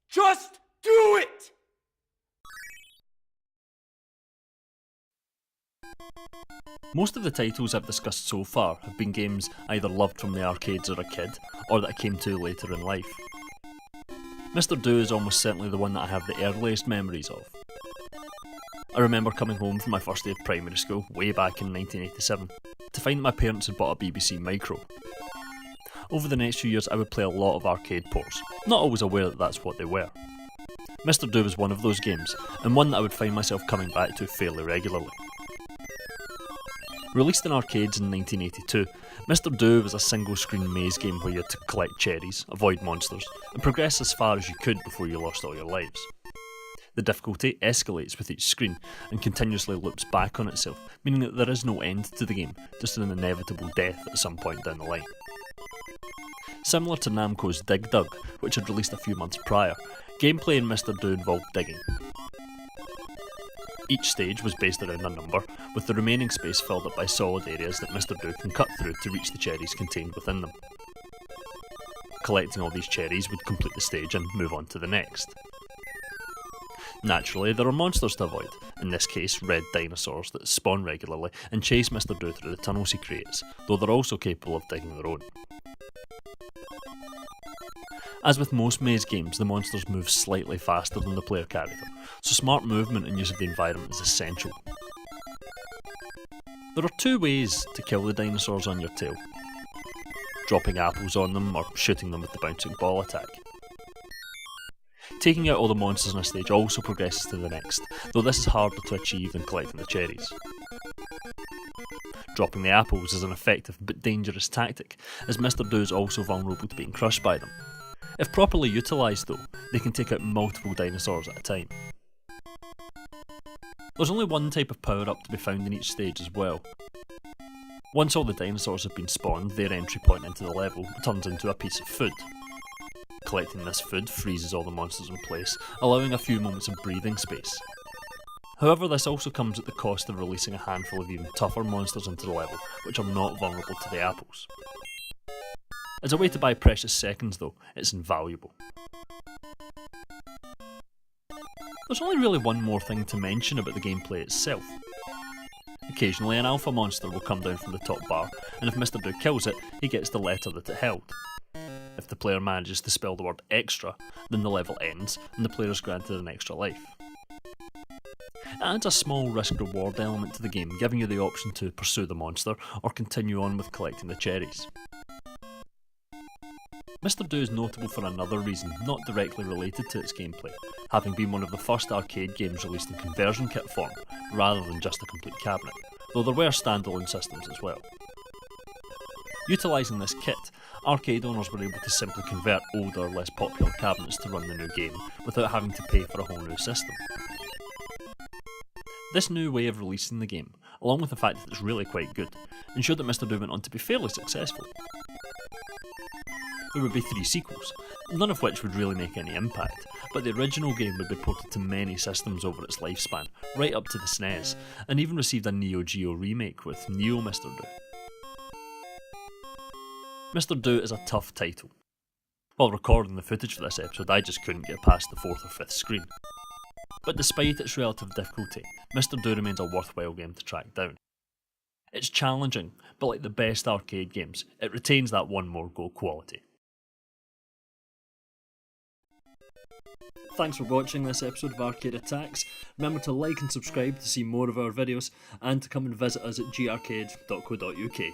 Just do it! Most of the titles I've discussed so far have been games either loved from the arcades as a kid, or that I came to later in life. Mr. Do is almost certainly the one that I have the earliest memories of. I remember coming home from my first day of primary school, way back in 1987, to find that my parents had bought a BBC Micro. Over the next few years I would play a lot of arcade ports, not always aware that that's what they were. Mr. Do was one of those games, and one that I would find myself coming back to fairly regularly. Released in arcades in 1982, Mr. Do was a single-screen maze game where you had to collect cherries, avoid monsters, and progress as far as you could before you lost all your lives. The difficulty escalates with each screen, and continuously loops back on itself, meaning that there is no end to the game, just an inevitable death at some point down the line. Similar to Namco's Dig Dug, which had released a few months prior, gameplay in Mr. Do involved digging. Each stage was based around a number, with the remaining space filled up by solid areas that Mr. Do can cut through to reach the cherries contained within them. Collecting all these cherries would complete the stage and move on to the next. Naturally, there are monsters to avoid, in this case red dinosaurs that spawn regularly and chase Mr. Do through the tunnels he creates, though they're also capable of digging their own. As with most maze games, the monsters move slightly faster than the player character, so smart movement and use of the environment is essential. There are two ways to kill the dinosaurs on your tail: dropping apples on them or shooting them with the bouncing ball attack. Taking out all the monsters in a stage also progresses to the next, though this is harder to achieve than collecting the cherries. Dropping the apples is an effective but dangerous tactic, as Mr. Do is also vulnerable to being crushed by them. If properly utilised though, they can take out multiple dinosaurs at a time. There's only one type of power-up to be found in each stage as well. Once all the dinosaurs have been spawned, their entry point into the level turns into a piece of food. Collecting this food freezes all the monsters in place, allowing a few moments of breathing space. However, this also comes at the cost of releasing a handful of even tougher monsters into the level, which are not vulnerable to the apples. As a way to buy precious seconds though, it's invaluable. There's only really one more thing to mention about the gameplay itself. Occasionally an alpha monster will come down from the top bar, and if Mr. Do kills it, he gets the letter that it held. If the player manages to spell the word extra, then the level ends and the player is granted an extra life. It adds a small risk-reward element to the game, giving you the option to pursue the monster or continue on with collecting the cherries. Mr. Do is notable for another reason, not directly related to its gameplay, having been one of the first arcade games released in conversion kit form, rather than just a complete cabinet, though there were standalone systems as well. Utilising this kit, arcade owners were able to simply convert older, less popular cabinets to run the new game, without having to pay for a whole new system. This new way of releasing the game, along with the fact that it's really quite good, ensured that Mr. Do went on to be fairly successful. There would be 3 sequels, none of which would really make any impact, but the original game would be ported to many systems over its lifespan, right up to the SNES, and even received a Neo Geo remake with Neo Mr. Do. Mr. Do is a tough title. While recording the footage for this episode, I just couldn't get past the 4th or 5th screen. But despite its relative difficulty, Mr. Do remains a worthwhile game to track down. It's challenging, but like the best arcade games, it retains that one more go quality. Thanks for watching this episode of Arcade Attacks. Remember to like and subscribe to see more of our videos, and to come and visit us at grcade.co.uk.